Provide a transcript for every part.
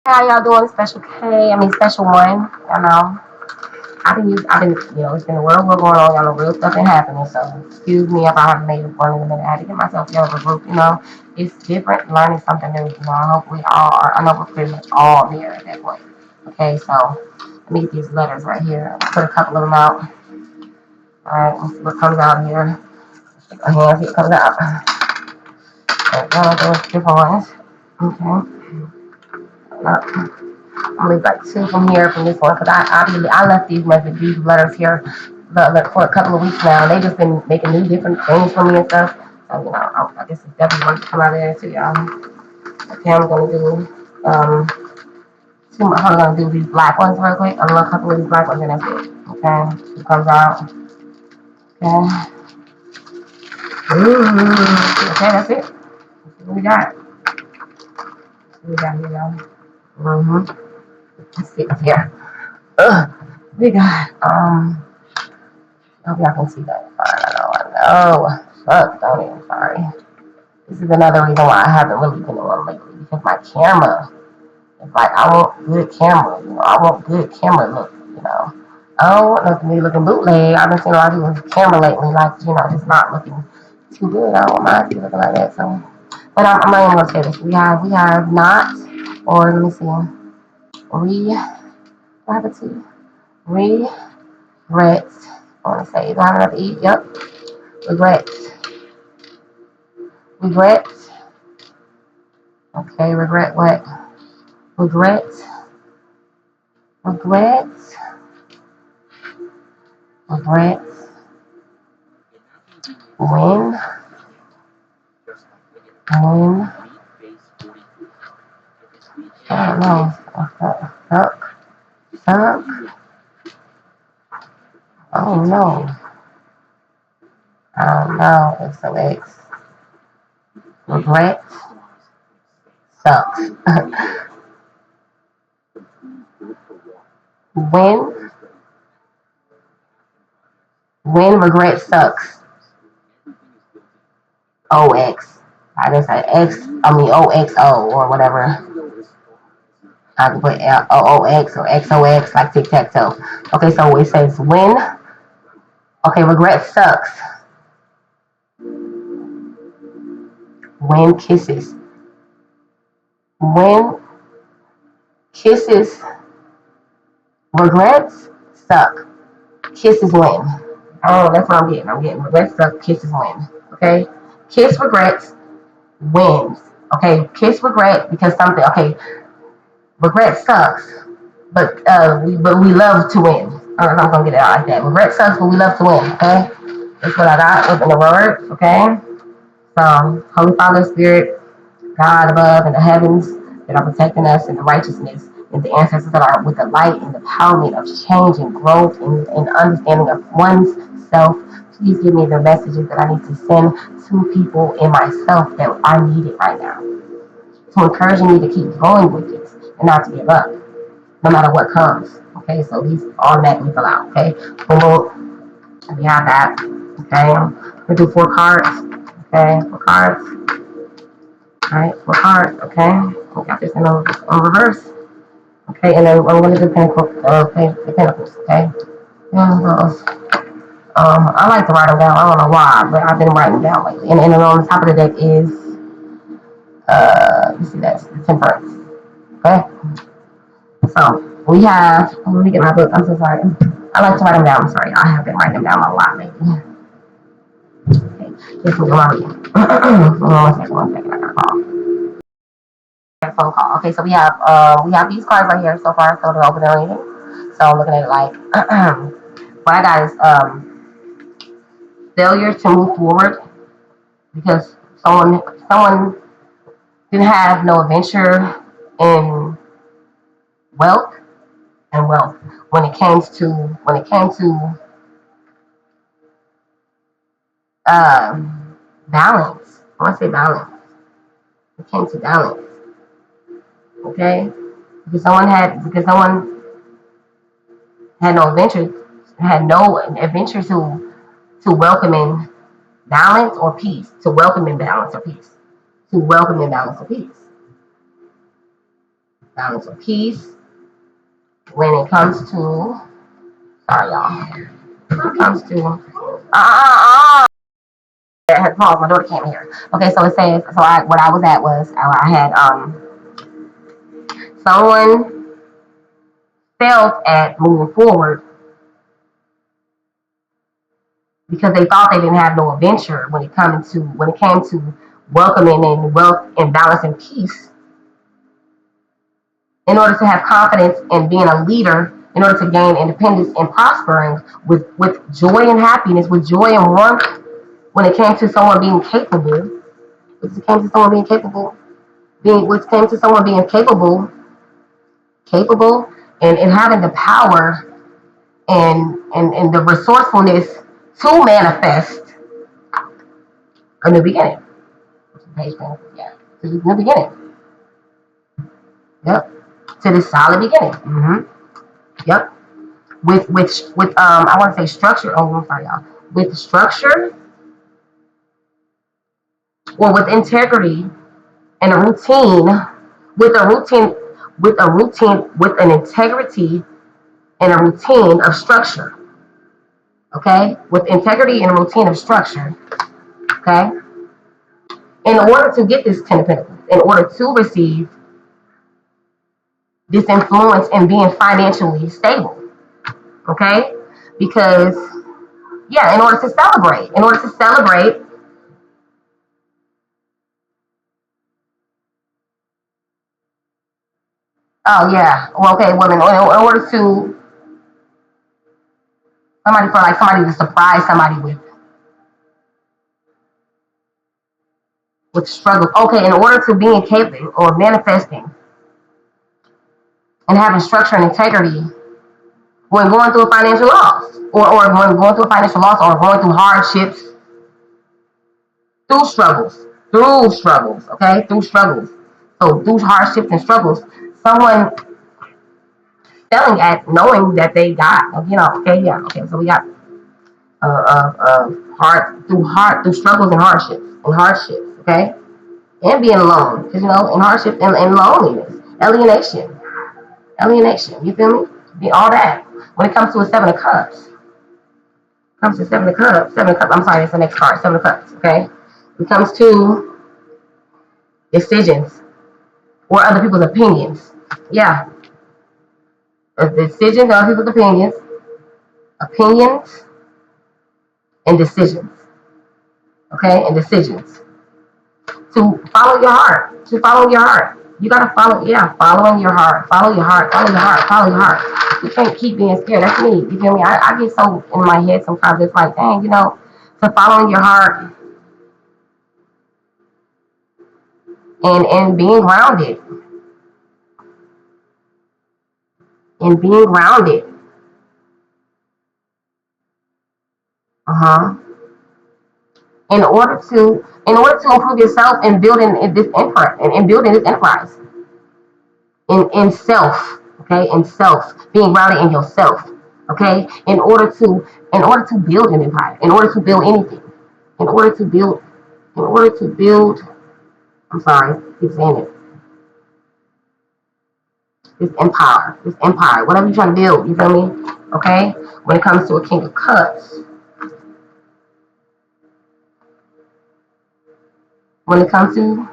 How y'all doing? Special K, I mean special one. Y'all know. It's been a world war going on. Y'all know real stuff ain't happening. So excuse me if I haven't made it for a minute. I had to get myself together for group. It's different. Learning something new. I hope we all are. I know we're pretty much all there at that point. Okay, so let me get these letters right here. Put a couple of them out. All right, let's see what comes out here. Shake my hands. See what comes out. Those different ones. Okay. I'm gonna leave like two from here from this one because I left these letters here for a couple of weeks now. They just been making new different things for me and stuff. So I guess it's definitely going to come out of there too, y'all. Okay, I'm gonna do I'm gonna do these black ones real quick. I'm gonna couple of these black ones and that's it. Okay, it comes out. Okay. Ooh. Okay, that's it. What we got? What we got here, y'all? Let's see here. We got I hope y'all can see that fine. I know. Fuck, don't even. Sorry. This is another reason why I haven't really been on lately because my camera is like, I want good camera. I want good camera look. I don't want nothing to be looking bootleg. I've been seeing a lot of people's camera lately, like, just not looking too good. I don't want mine to be looking like that. So, but I'm not even going to say this. We have not, or let me see. What happened to you? Regrets. I want to say, do I have enough to eat? Yep. Regrets. Regrets. Okay, regret what? Regrets. Regrets. Regrets. When. I don't know. Suck. Suck. Oh no. I don't know. XOX. Regrets. Sucks. when. When regret sucks. OX. I just say OXO or whatever. I could put OOX or XOX like tic tac toe. Okay, so it says when. Okay, regret sucks. When kisses. When kisses. Regrets suck. Kisses win. Oh, that's what I'm getting. I'm getting regrets suck. Kisses win. Okay, kiss regrets wins. Okay, kiss regret because something. Okay, regret sucks, but we love to win. I'm not gonna get it out like that. Regret sucks, but we love to win. Okay, that's what I got within the words. Okay, so Holy Father, Spirit, God above in the heavens that are protecting us in the righteousness and the ancestors that are with the light and the empowerment of change and growth and understanding of one's self. Please give me the messages that I need to send to people in myself that I need it right now. To encouraging me to keep going with this and not to give up, no matter what comes. Okay, so these automatically fill out. Okay, we have that. Okay, we do 4 cards. Okay, 4 cards. All right, 4 cards. Okay, we got this in reverse. Okay, and then I'm going to do the pentacles. Okay, I like to write them down. I don't know why, but I've been writing them down lately. And then on the top of the deck is you see that's the temperance. Okay, so we have. Let me get my book. I'm so sorry. I like to write them down. I'm sorry. I have been writing them down a lot lately. Okay, this is my reading. One second. I got a call. Phone call. Okay, so we have these cards right here so far, so they're open and reading. So I'm looking at it like what I got is failure to move forward because someone didn't have no adventure in wealth and wealth when it came to balance. I want to say balance. It came to balance. Okay, because someone had no adventure to welcoming balance or peace, to welcome in balance or peace, to welcome in balance or peace. balance of peace. When it comes to, sorry y'all, when it comes to, I had to pause, my daughter came here. Okay, so it says, so what I was at was, I had, someone failed at moving forward because they thought they didn't have no adventure when it came to welcoming and wealth and balance and peace. In order to have confidence in being a leader, in order to gain independence and prospering with joy and happiness, with joy and warmth, when it came to someone being capable, when it came to someone being capable, when it came to someone being capable, and having the power and the resourcefulness to manifest a new beginning. Yeah, to the new beginning. Yep. To the solid beginning. Yep. With I want to say structure. Oh, I'm sorry, y'all. With structure or with integrity and a routine, with a routine, with an integrity and a routine of structure. Okay, with integrity and a routine of structure. Okay, in order to get this 10 of Pentacles, in order to receive this influence and being financially stable. Okay, because yeah, in order to celebrate. Oh yeah, well okay, well in order to somebody to surprise somebody with struggle. Okay, in order to being capable or manifesting and having structure and integrity when going through a financial loss, or when going through a financial loss, or going through hardships, through struggles, okay, through struggles. So through hardships and struggles, someone failing at knowing that they got, okay, yeah, okay, so we got through struggles and hardships, okay, and being alone, because in hardship and loneliness, alienation, you feel me? All that. When it comes to a 7 of Cups, I'm sorry, it's the next card, 7 of Cups, okay? When it comes to decisions or other people's opinions, yeah, decisions, other people's opinions, and decisions, okay, and decisions. To follow your heart, You gotta follow, yeah, following your heart, follow your heart. You can't keep being scared. That's me. You feel me? I get so in my head sometimes. It's like, dang, to following your heart and being grounded, and being grounded. Uh huh. In order to improve yourself and building this empire and building this enterprise in self, okay, in self, being grounded in yourself, okay, in order to build an empire, in order to build anything, in order to build, in order to build. I'm sorry, keep saying it. This empire, whatever you're trying to build, you feel me? Okay. When it comes to a King of Cups, when it comes to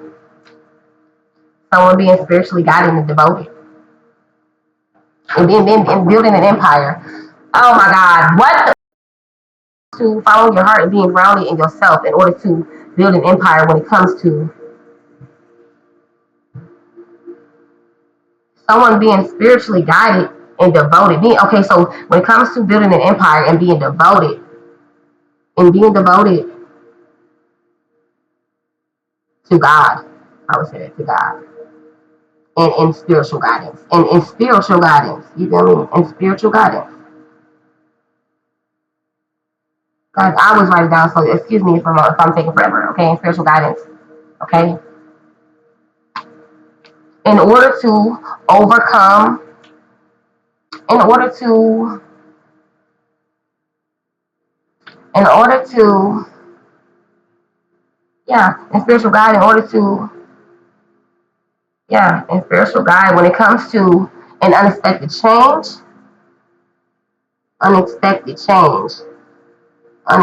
someone being spiritually guided and devoted, and building an empire. Oh my God, what? To following your heart and being grounded in yourself in order to build an empire when it comes to someone being spiritually guided and devoted. Okay, so when it comes to building an empire and being devoted to God, I would say that, to God, and in spiritual guidance, you feel me? And spiritual guidance. Guys, I was writing down, so excuse me if I'm taking forever, okay? And spiritual guidance, okay? In order to overcome, in order to, in order to, yeah, and spiritual guide, in order to Yeah, and spiritual guide when it comes to an unexpected change, unexpected change. When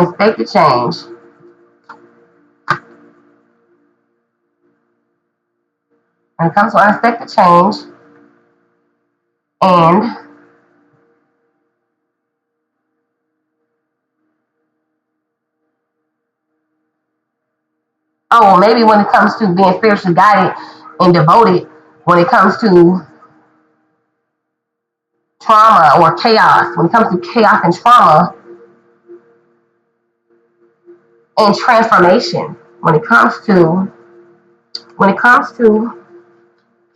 it comes to unexpected change, and oh, well, maybe when it comes to being spiritually guided and devoted, when it comes to trauma or chaos, when it comes to chaos and trauma and transformation, when it comes to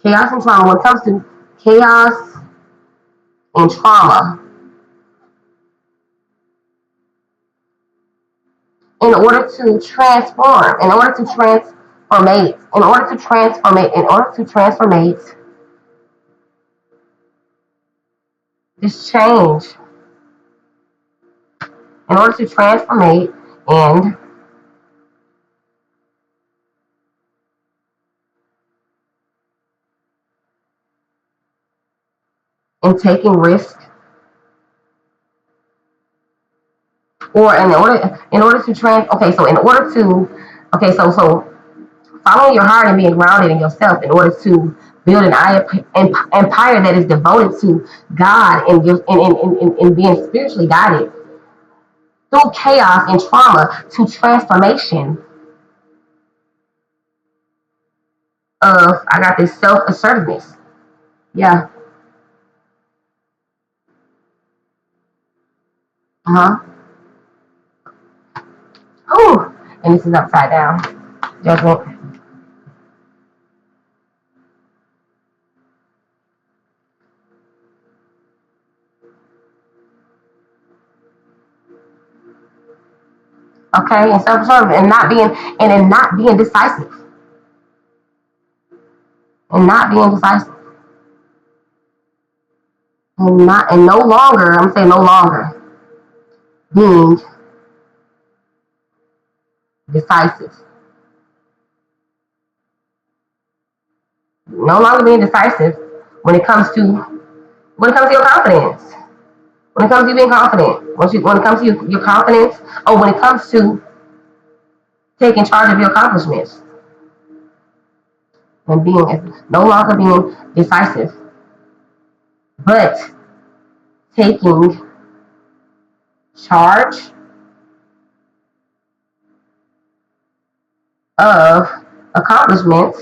chaos and trauma, when it comes to chaos and trauma, in order to transform, in order to transformate this change, in order to transformate and taking risk, or in order to okay, so in order to okay, so following your heart and being grounded in yourself in order to build an empire that is devoted to God and being spiritually guided through chaos and trauma to transformation of I got this self assertiveness. Yeah. Uh huh. Oh, and this is upside down. Judgment. Okay, and self assertive and not being decisive and not being decisive and no longer. I'm saying no longer being decisive. No longer being decisive when it comes to your confidence. When it comes to you being confident, when it comes to your confidence, or when it comes to taking charge of your accomplishments and being no longer being decisive, but taking charge of accomplishments,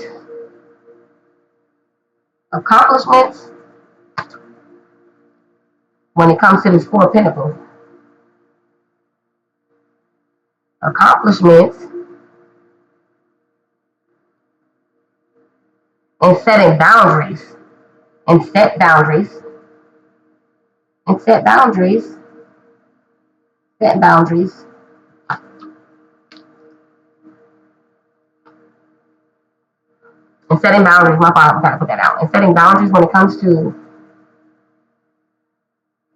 accomplishments when it comes to this four pinnacle, accomplishments and setting boundaries and set boundaries and set boundaries, set boundaries and setting boundaries. My fault, I gotta put that out. And setting boundaries when it comes to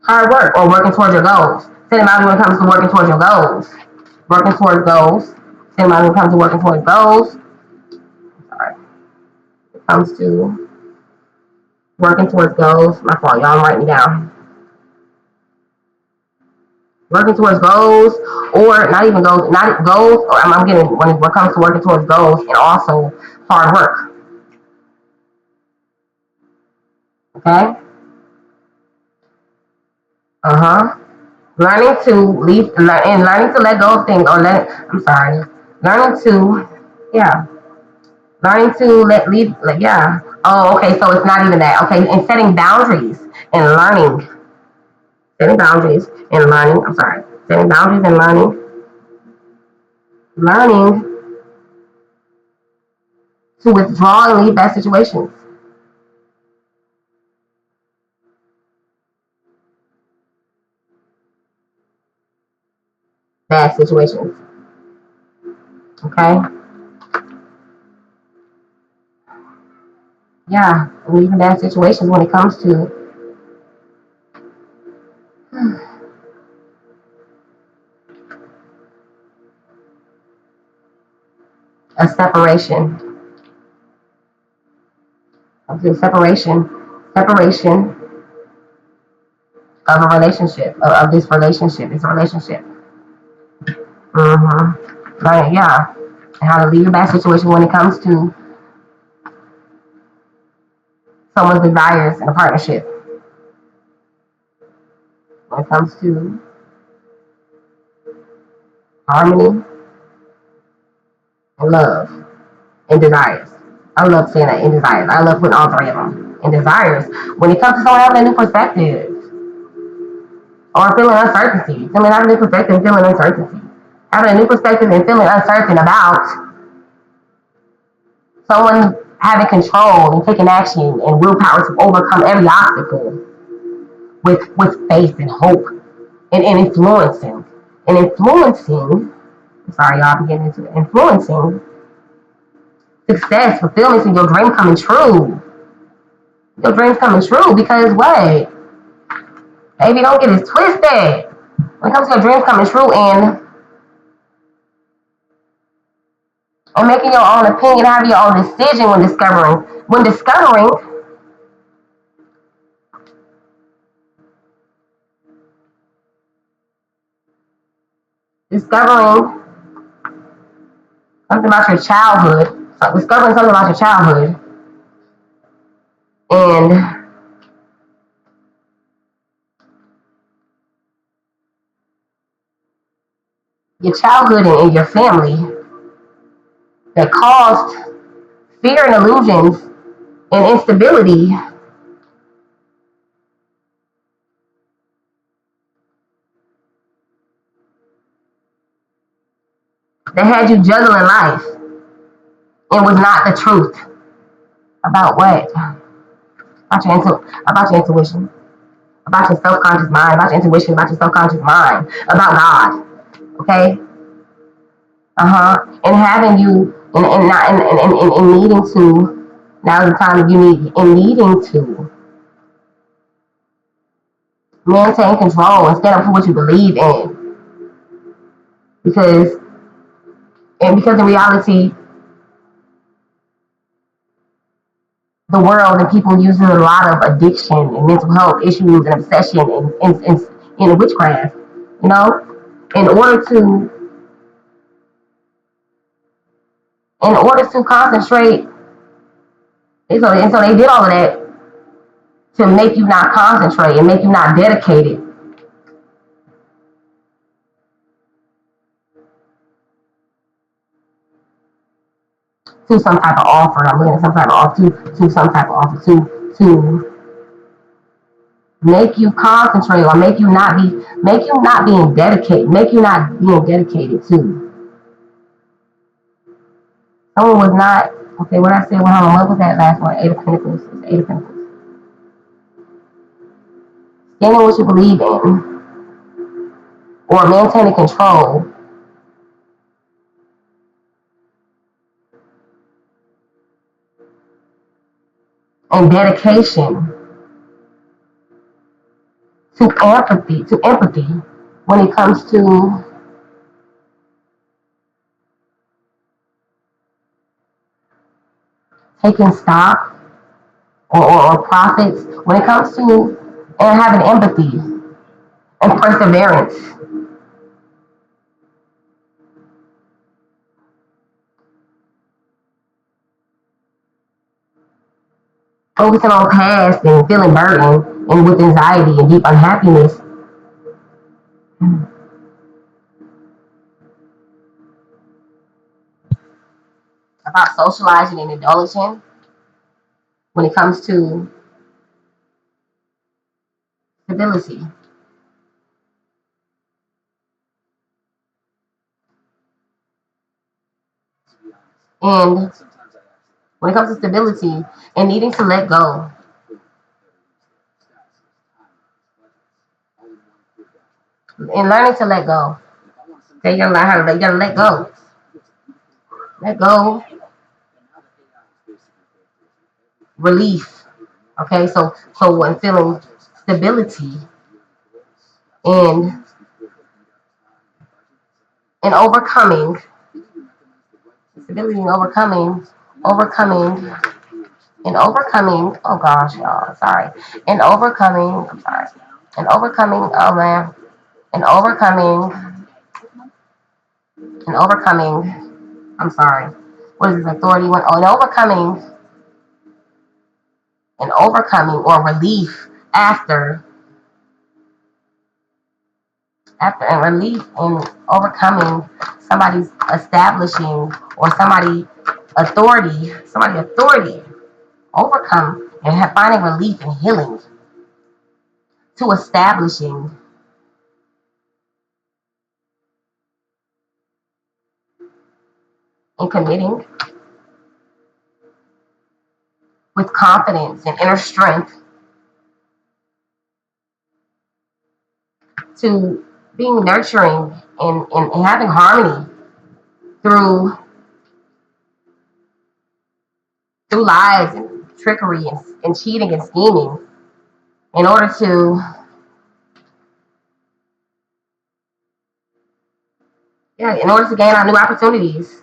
hard work or working towards your goals. Setting boundaries when it comes to working towards your goals. Working towards goals. Setting boundaries when it comes to working towards goals. Sorry. When it comes to working towards goals. My fault, y'all. I'm writing it down. Working towards goals, or not even goals, not goals. Or I'm getting when it comes to working towards goals and also hard work. Okay. Uh-huh. Learning to leave and learning to let go of things or let I'm sorry. Learning to yeah. Learning to yeah. Oh, okay, so it's not even that. Okay, and setting boundaries and learning. Setting boundaries and learning. I'm sorry. Setting boundaries and learning. Learning to withdraw and leave bad situations. Bad situations. Okay? Yeah, leaving bad situations when it comes to a separation. Okay, separation of a relationship, of this relationship. It's a relationship. Like, yeah. And how to leave a bad situation when it comes to someone's desires in a partnership. When it comes to harmony and love and desires. I love saying that, in desires. I love putting all three of them in desires. When it comes to someone having a new perspective or feeling uncertainty, feeling having a new perspective and feeling uncertainty. Having a new perspective and feeling uncertain about someone having control and taking action and willpower to overcome every obstacle with faith and hope and influencing. And influencing, sorry, y'all, I'm getting into it. Influencing success, fulfillment, and your dream coming true. Your dreams coming true because what? Baby, don't get it twisted. When it comes to your dreams coming true and making your own opinion, having your own decision discovering something about your childhood, discovering something about your childhood, and and your family that caused fear and illusions and instability that had you juggling life and was not the truth about what? About your intuition, about your self-conscious mind, about your intuition, about your self-conscious mind, about God. Okay? And having you and not and needing to, now is the time you need and needing to maintain control and stand up for what you believe in. Because in reality, the world and people using a lot of addiction and mental health issues and obsession and witchcraft, you know, in order to concentrate. And so they did all of that to make you not concentrate and make you not dedicated to some type of offer. I'm looking at some type of offer to some type of offer to make you concentrate or make you not being dedicated, make you not being dedicated to. Someone was not okay. What I said, what was that last one? Eight of Pentacles. Eight of Pentacles. Standing what you believe in, or maintaining control and dedication to empathy when it comes to taking stock or profits, when it comes to and having empathy and perseverance, focusing on past and feeling burdened and with anxiety and deep unhappiness about socializing and indulging when it comes to stability. And when it comes to stability and needing to let go and learning to let go. That you gotta learn how to you gotta let go. Let go, relief. Okay, so when feeling stability and overcoming stability and overcoming In overcoming, oh gosh, y'all, sorry. In overcoming, I'm sorry. In overcoming, oh man. In overcoming, in overcoming, I'm sorry. What is this authority one? Oh, in overcoming or relief after, and relief in overcoming somebody's establishing or somebody authority, overcome and finding relief and healing to establishing and committing with confidence and inner strength to being nurturing and having harmony through lies and trickery and cheating and scheming in order to, yeah, in order to gain our new opportunities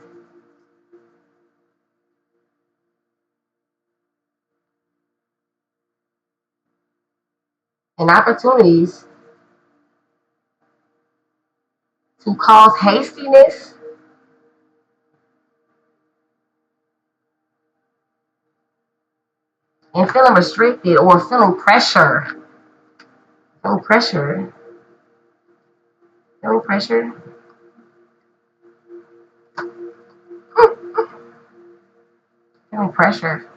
and opportunities to cause hastiness and feeling restricted or feeling pressure, feeling pressure, feeling pressure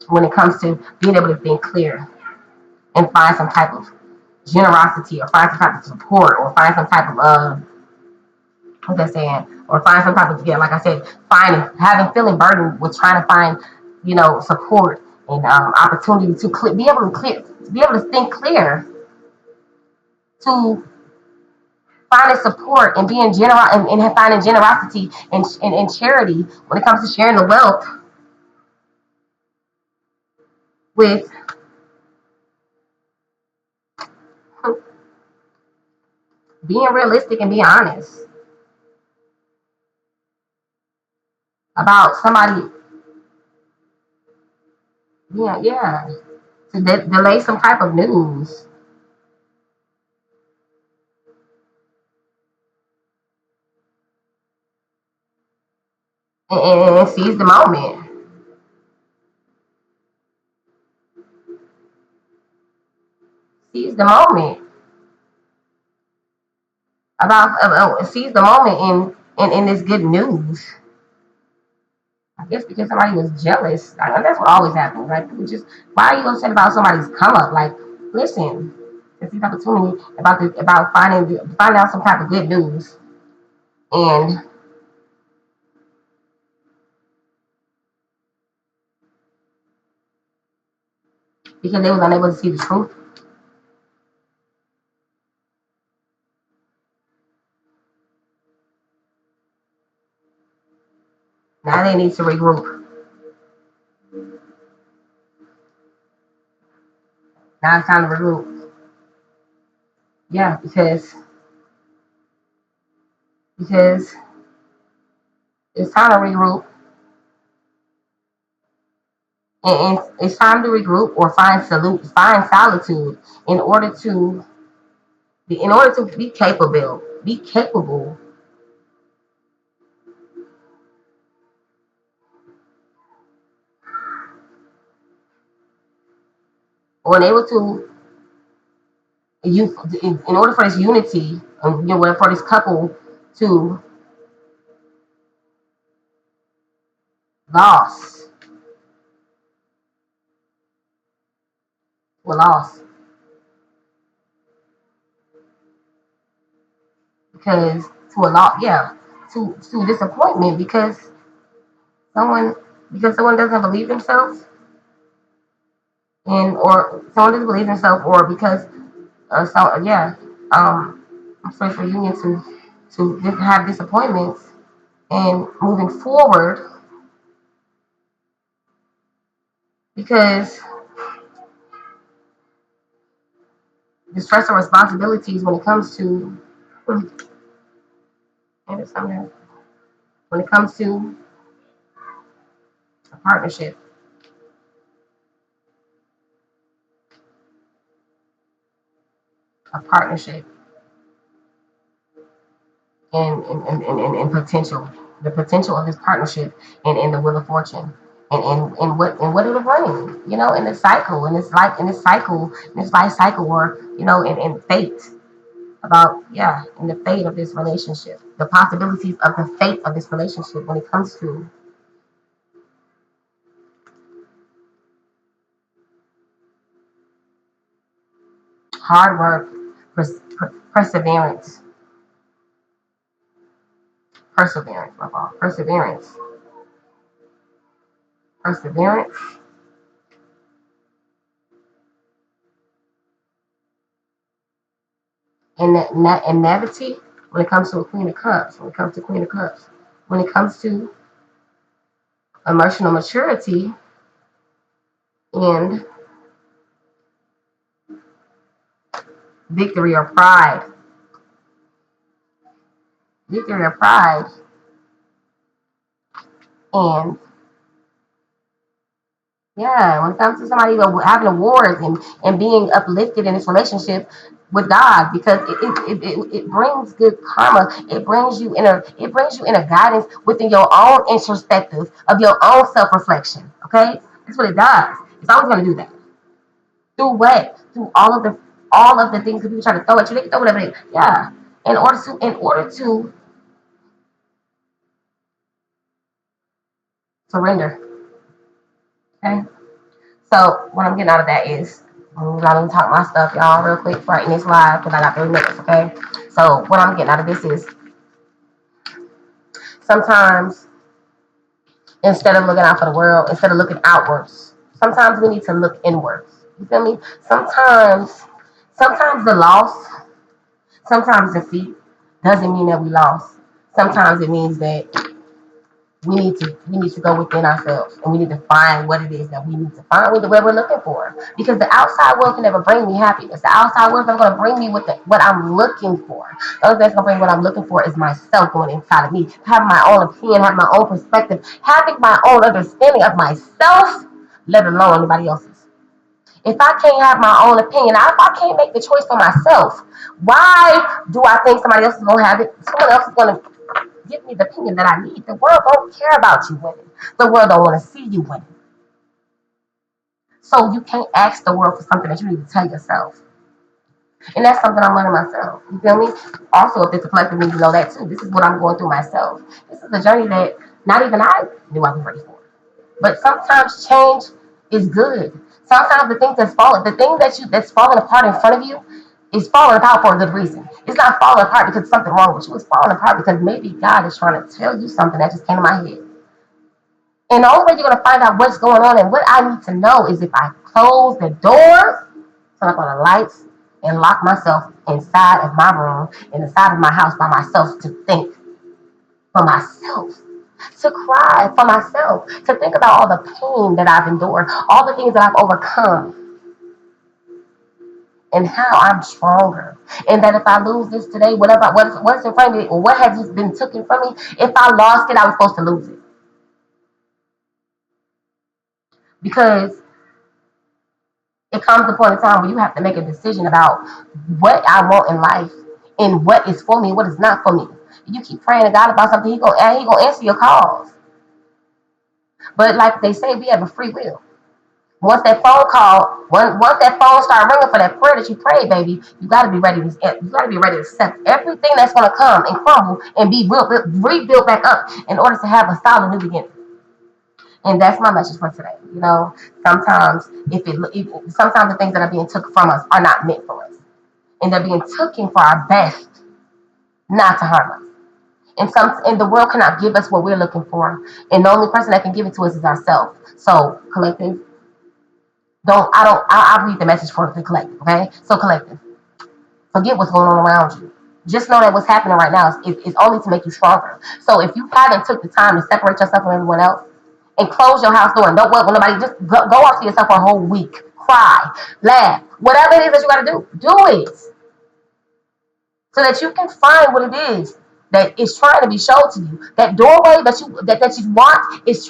when it comes to being able to think clear and find some type of generosity or find some type of support or find some type of what's that saying, or find some type of, yeah, like I said, feeling burdened with trying to find, support and opportunity to be able to think clear, to finding support and being generous and finding generosity and charity when it comes to sharing the wealth with being realistic and being honest about somebody, yeah, to delay some type of news and seize the moment, seize the moment seize the moment in this good news. I guess because somebody was jealous. I know that's what always happens. Like, people just, why are you upset about somebody's come up? Like, listen, it's the opportunity about finding out some type of good news, and because they was unable to see the truth, now they need to regroup. Now it's time to regroup. Yeah, because it's time to regroup, and it's time to regroup or find solitude in order to be capable, or able to you in order for this unity, for this couple to loss, or loss, because to a lot, yeah, to disappointment someone someone doesn't believe themselves, and or someone doesn't believe themselves, or because so yeah, I'm sorry for union to have disappointments and moving forward because the stress and responsibilities when it comes to and it's something when it comes to partnership, a partnership, and potential, the potential of this partnership, and the wheel of fortune, and what it'll bring, in the cycle, and it's like in this cycle, in this life cycle, or in fate, about, yeah, in the fate of this relationship, the possibilities of the fate of this relationship when it comes to hard work, perseverance, my fault, perseverance, and naivety when it comes to a Queen of Cups, when it comes to emotional maturity, and victory or pride, victory or pride, and yeah, when it comes to somebody having awards, and being uplifted in this relationship with God, because it brings good karma. It brings you in a guidance within your own introspective of your own self reflection. Okay, that's what it does. It's always going to do that. Through what? Through all of the things that people try to throw at you. They can throw whatever they, yeah. In order to surrender. Okay. So what I'm getting out of that is, I'm gonna talk my stuff, y'all, real quick, right in this live, because I got 3 minutes. Okay. So what I'm getting out of this is, sometimes, instead of looking out for the world, instead of looking outwards, sometimes we need to look inwards. You feel me? Sometimes the loss, sometimes defeat doesn't mean that we lost. Sometimes it means that we need to go within ourselves, and we need to find what it is that we need to find, what we're looking for, because the outside world can never bring me happiness. The outside world is not going to bring me what I'm looking for. The only thing that's going to bring what I'm looking for is myself going inside of me, having my own opinion, having my own perspective, having my own understanding of myself, let alone anybody else's. If I can't have my own opinion, if I can't make the choice for myself, why do I think somebody else is going to have it? Someone else is going to give me the opinion that I need. The world don't care about you winning. The world don't want to see you winning. So you can't ask the world for something that you need to tell yourself. And that's something I'm learning myself. You feel me? Also, if it's a collective, you know that too. This is what I'm going through myself. This is a journey that not even I knew I was ready for. But sometimes change is good. Sometimes the thing that's falling apart in front of you is falling apart for a good reason. It's not falling apart because something wrong with you. It's falling apart because maybe God is trying to tell you something that just came to my head. And the only way you're gonna find out what's going on and what I need to know is if I close the doors, turn up on the lights, and lock myself inside of my room, inside of my house by myself, to think for myself, to cry for myself, to think about all the pain that I've endured, all the things that I've overcome, and how I'm stronger. And that if I lose this today, what's in front of me, or what has just been taken from me, if I lost it, I was supposed to lose it. Because it comes a point in time where you have to make a decision about what I want in life, and what is for me and what is not for me. You keep praying to God about something, he gonna answer your calls. But like they say, we have a free will. Once that phone start ringing for that prayer that you prayed, baby, you gotta be ready to accept everything that's gonna come and crumble and be rebuilt back up in order to have a solid new beginning. And that's my message for today. Sometimes sometimes the things that are being took from us are not meant for us, and they're being taken for our best, not to harm us. And the world cannot give us what we're looking for, and the only person that can give it to us is ourselves. So collective, don't I don't I'll read the message for the collective. Okay, so collective, forget what's going on around you. Just know that what's happening right now is only to make you stronger. So if you haven't took the time to separate yourself from everyone else and close your house door and don't want nobody, just go off to yourself for a whole week. Cry, laugh, whatever it is that you got to do it, so that you can find what it is that is trying to be shown to you. That doorway that you want is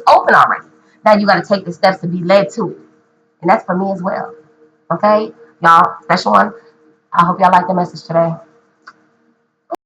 open already. Now you got to take the steps to be led to it. And that's for me as well. Okay? Y'all, special one. I hope y'all like the message today.